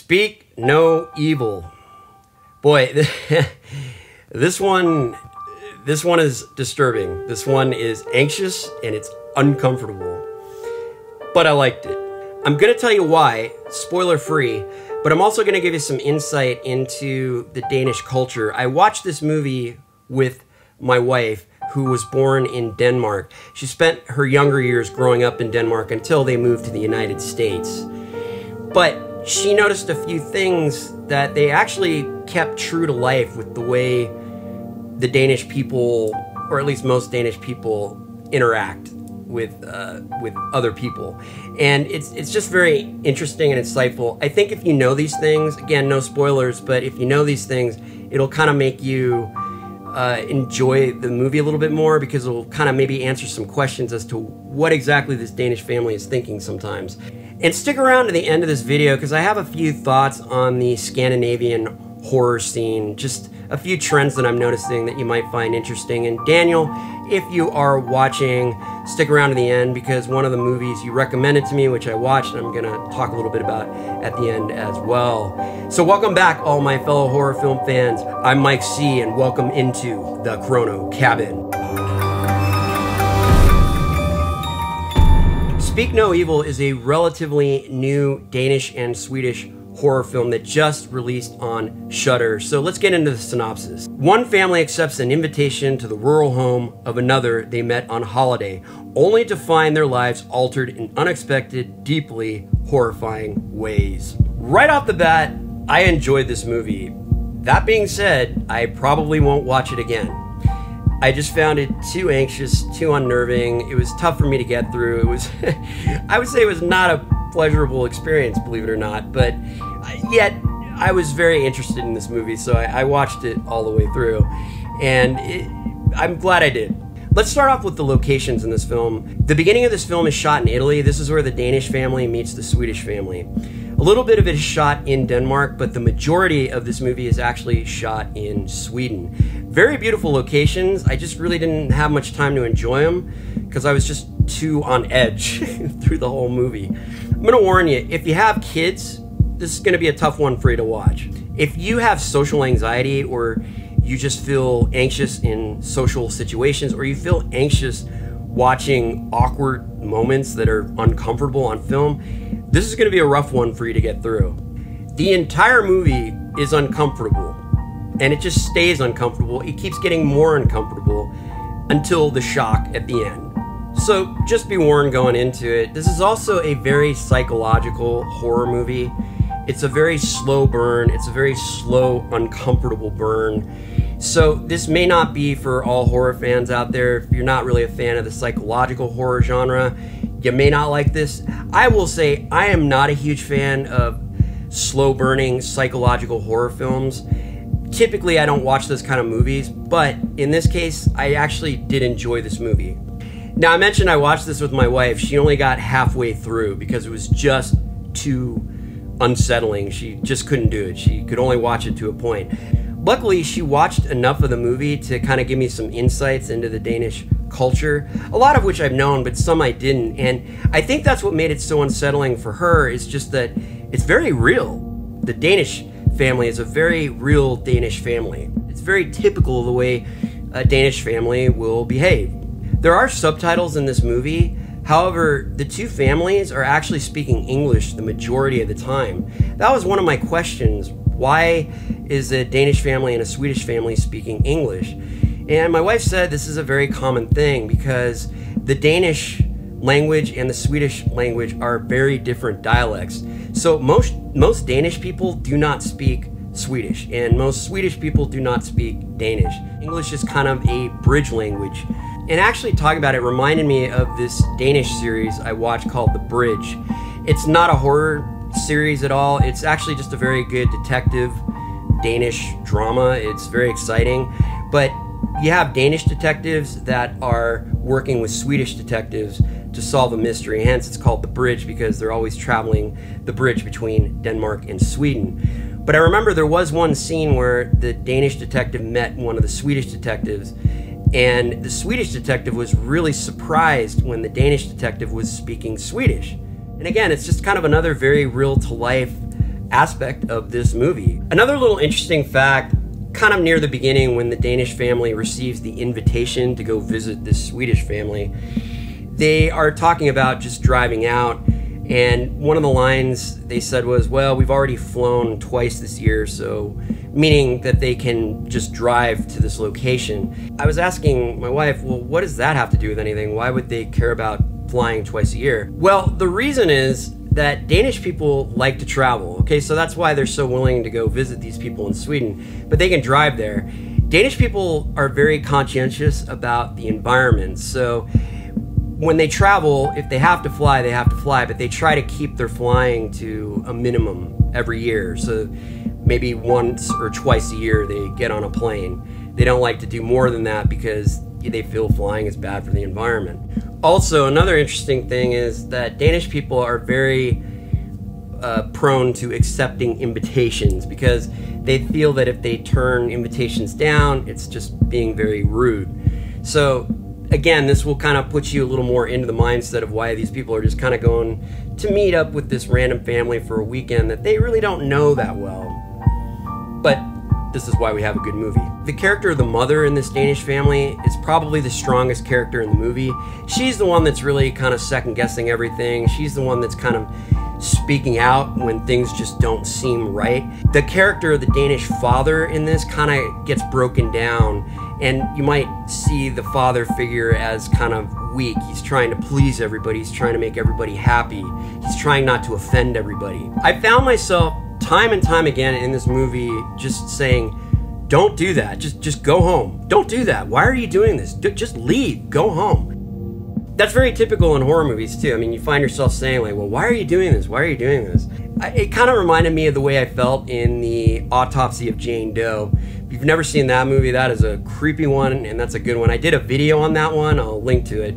Speak no evil. Boy, this one is disturbing. This one is anxious and it's uncomfortable. But I liked it. I'm gonna tell you why, spoiler free, but I'm also gonna give you some insight into the Danish culture. I watched this movie with my wife, who was born in Denmark. She spent her younger years growing up in Denmark until they moved to the United States. But she noticed a few things that they actually kept true to life with the way the Danish people, or at least most Danish people, interact with other people. And it's just very interesting and insightful. I think if you know these things, again, no spoilers, but if you know these things, it'll kind of make you enjoy the movie a little bit more, because it'll kind of maybe answer some questions as to what exactly this Danish family is thinking sometimes. And stick around to the end of this video, because I have a few thoughts on the Scandinavian horror scene, just a few trends that I'm noticing that you might find interesting. And Daniel, if you are watching, stick around to the end, because one of the movies you recommended to me, which I watched, and I'm going to talk a little bit about at the end as well. So welcome back, all my fellow horror film fans. I'm Mike C, and welcome into the Chrono Cabin. Speak No Evil is a relatively new Danish and Swedish horror film that just released on Shudder. So let's get into the synopsis. One family accepts an invitation to the rural home of another they met on holiday, only to find their lives altered in unexpected, deeply horrifying ways. Right off the bat, I enjoyed this movie. That being said, I probably won't watch it again. I just found it too anxious, too unnerving. It was tough for me to get through. It was, I would say it was not a pleasurable experience, believe it or not, but yet I was very interested in this movie, so I watched it all the way through, and I'm glad I did. Let's start off with the locations in this film. The beginning of this film is shot in Italy. This is where the Danish family meets the Swedish family. A little bit of it is shot in Denmark, but the majority of this movie is actually shot in Sweden. Very beautiful locations. I just really didn't have much time to enjoy them because I was just too on edge through the whole movie. I'm gonna warn you, if you have kids, this is gonna be a tough one for you to watch. If you have social anxiety, or you just feel anxious in social situations, or you feel anxious watching awkward moments that are uncomfortable on film, this is gonna be a rough one for you to get through. The entire movie is uncomfortable, and it just stays uncomfortable. It keeps getting more uncomfortable until the shock at the end. So just be warned going into it. This is also a very psychological horror movie. It's a very slow burn. It's a very slow, uncomfortable burn. So this may not be for all horror fans out there. If you're not really a fan of the psychological horror genre, you may not like this. I will say I am not a huge fan of slow burning psychological horror films. Typically I don't watch those kind of movies, but in this case I actually did enjoy this movie. Now, I mentioned I watched this with my wife. She only got halfway through because it was just too unsettling. She just couldn't do it. She could only watch it to a point. Luckily, she watched enough of the movie to kind of give me some insights into the Danish culture, a lot of which I've known, but some I didn't. And I think that's what made it so unsettling for her, is just that it's very real. The Danish family is a very real Danish family. It's very typical of the way a Danish family will behave. There are subtitles in this movie. However, the two families are actually speaking English the majority of the time. That was one of my questions. Why is a Danish family and a Swedish family speaking English? And my wife said this is a very common thing because the Danish language and the Swedish language are very different dialects. So most Danish people do not speak Swedish, and most Swedish people do not speak Danish. English is kind of a bridge language. And actually talking about it reminded me of this Danish series I watched called The Bridge. It's not a horror series at all. It's actually just a very good detective Danish drama. It's very exciting. But you have Danish detectives that are working with Swedish detectives to solve a mystery. Hence it's called The Bridge, because they're always traveling the bridge between Denmark and Sweden. But I remember there was one scene where the Danish detective met one of the Swedish detectives, and the Swedish detective was really surprised when the Danish detective was speaking Swedish. And again, it's just kind of another very real-to-life aspect of this movie. Another little interesting fact, kind of near the beginning when the Danish family receives the invitation to go visit this Swedish family, they are talking about just driving out, and one of the lines they said was, well, we've already flown twice this year, so meaning that they can just drive to this location. I was asking my wife, well, what does that have to do with anything? Why would they care about flying twice a year? Well, the reason is that Danish people like to travel, okay? So that's why they're so willing to go visit these people in Sweden, but they can drive there. Danish people are very conscientious about the environment, so when they travel, if they have to fly, they have to fly, but they try to keep their flying to a minimum every year. So maybe once or twice a year they get on a plane. They don't like to do more than that because they feel flying is bad for the environment. Also, another interesting thing is that Danish people are very prone to accepting invitations because they feel that if they turn invitations down, it's just being very rude. So again, this will kind of put you a little more into the mindset of why these people are just kind of going to meet up with this random family for a weekend that they really don't know that well. But this is why we have a good movie. The character of the mother in this Danish family is probably the strongest character in the movie. She's the one that's really kind of second-guessing everything. She's the one that's kind of speaking out when things just don't seem right. The character of the Danish father in this kind of gets broken down, and you might see the father figure as kind of weak. He's trying to please everybody. He's trying to make everybody happy. He's trying not to offend everybody. I found myself time and time again in this movie just saying, don't do that. Just go home. Don't do that. Why are you doing this? Just leave. Go home. That's very typical in horror movies too. I mean, you find yourself saying like, well, why are you doing this? Why are you doing this? It kind of reminded me of the way I felt in the Autopsy of Jane Doe. If you've never seen that movie, that is a creepy one, and that's a good one. I did a video on that one. I'll link to it.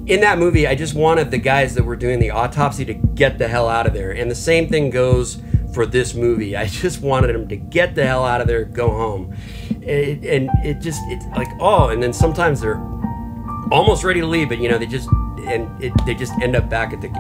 In that movie, I just wanted the guys that were doing the autopsy to get the hell out of there. And the same thing goes for this movie. I just wanted them to get the hell out of there, go home. And it's like, oh, and then sometimes they're almost ready to leave, but you know, they just end up back at the,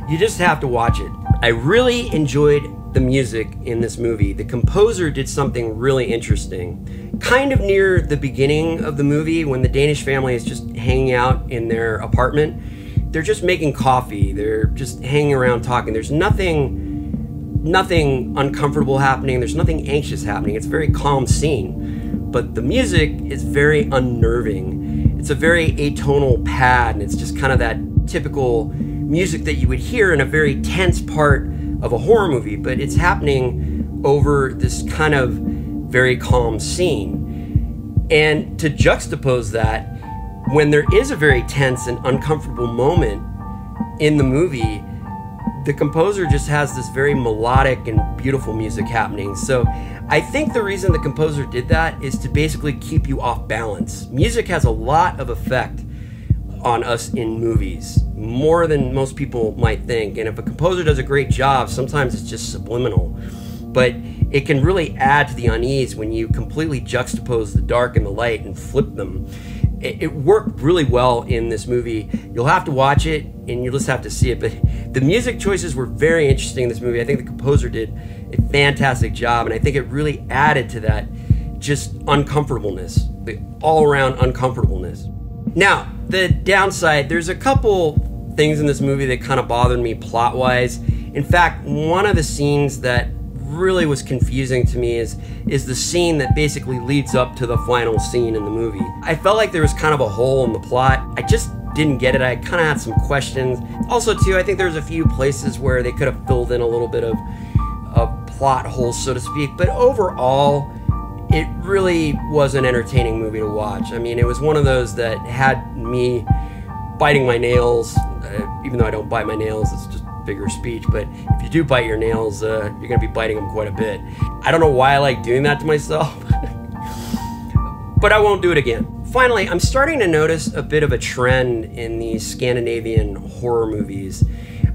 you just have to watch it. I really enjoyed the music in this movie. The composer did something really interesting. Kind of near the beginning of the movie, when the Danish family is just hanging out in their apartment, they're just making coffee, they're just hanging around talking. There's nothing uncomfortable happening, there's nothing anxious happening. It's a very calm scene, but the music is very unnerving. It's a very atonal pad, and it's just kind of that typical music that you would hear in a very tense part of a horror movie, but it's happening over this kind of very calm scene. And to juxtapose that, when there is a very tense and uncomfortable moment in the movie, the composer just has this very melodic and beautiful music happening. So I think the reason the composer did that is to basically keep you off balance. Music has a lot of effect on us in movies, more than most people might think. And if a composer does a great job, sometimes it's just subliminal. But it can really add to the unease when you completely juxtapose the dark and the light and flip them. It worked really well in this movie. You'll have to watch it and you'll just have to see it. But the music choices were very interesting in this movie. I think the composer did a fantastic job, and I think it really added to that just uncomfortableness, the all-around uncomfortableness. Now, the downside, there's a couple things in this movie that kind of bothered me plot-wise. In fact, one of the scenes that really was confusing to me is the scene that basically leads up to the final scene in the movie. I felt like there was kind of a hole in the plot. I just didn't get it. I kind of had some questions. Also, too, I think there's a few places where they could have filled in a little bit of plot holes, so to speak. But overall, it really was an entertaining movie to watch. I mean, it was one of those that had me biting my nails, even though I don't bite my nails, it's just figure of speech, but if you do bite your nails, you're gonna be biting them quite a bit. I don't know why I like doing that to myself, but I won't do it again. Finally, I'm starting to notice a bit of a trend in these Scandinavian horror movies.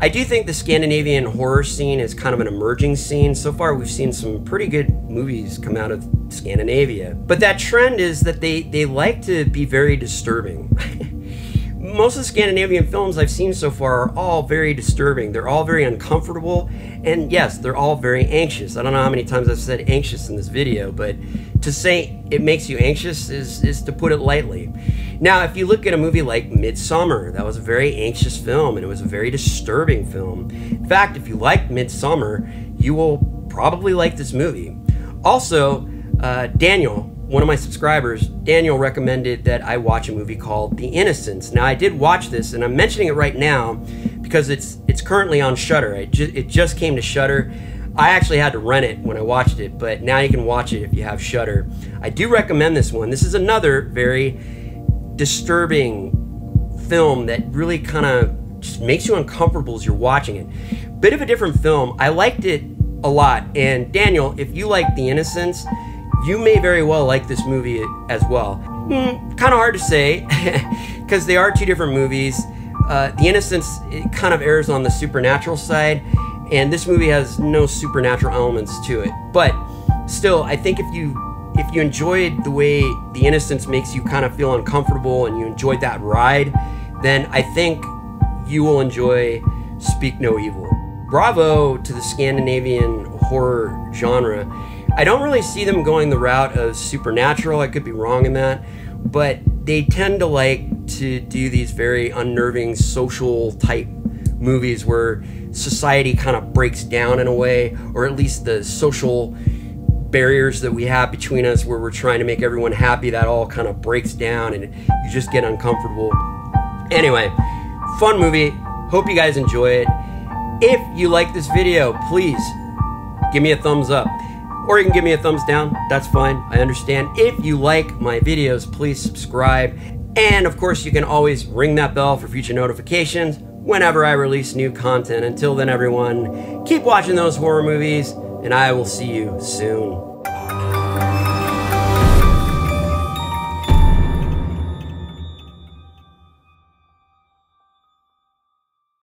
I do think the Scandinavian horror scene is kind of an emerging scene. So far, we've seen some pretty good movies come out of Scandinavia, but that trend is that they like to be very disturbing. Most of the Scandinavian films I've seen so far are all very disturbing. They're all very uncomfortable, and yes, they're all very anxious. I don't know how many times I've said anxious in this video, but to say it makes you anxious is to put it lightly. Now, if you look at a movie like Midsommar, that was a very anxious film, and it was a very disturbing film. In fact, if you liked Midsommar, you will probably like this movie. Also, Daniel, one of my subscribers, Daniel, recommended that I watch a movie called The Innocents. Now, I did watch this, and I'm mentioning it right now because it's currently on Shudder. It just came to Shudder. I actually had to rent it when I watched it, but now you can watch it if you have Shudder. I do recommend this one. This is another very disturbing film that really kind of just makes you uncomfortable as you're watching it. Bit of a different film. I liked it a lot, and Daniel, if you like The Innocents, you may very well like this movie as well. Kind of hard to say because they are two different movies. The Innocents, it kind of errs on the supernatural side, and this movie has no supernatural elements to it. But still, I think if you enjoyed the way The Innocents makes you kind of feel uncomfortable and you enjoyed that ride, then I think you will enjoy Speak No Evil. Bravo to the Scandinavian horror genre. I don't really see them going the route of supernatural. I could be wrong in that, but they tend to like to do these very unnerving social type movies where society kind of breaks down in a way, or at least the social barriers that we have between us where we're trying to make everyone happy, that all kind of breaks down and you just get uncomfortable. Anyway, fun movie. Hope you guys enjoy it. If you like this video, please give me a thumbs up. Or you can give me a thumbs down, that's fine, I understand. If you like my videos, please subscribe. And of course, you can always ring that bell for future notifications whenever I release new content. Until then, everyone, keep watching those horror movies, and I will see you soon.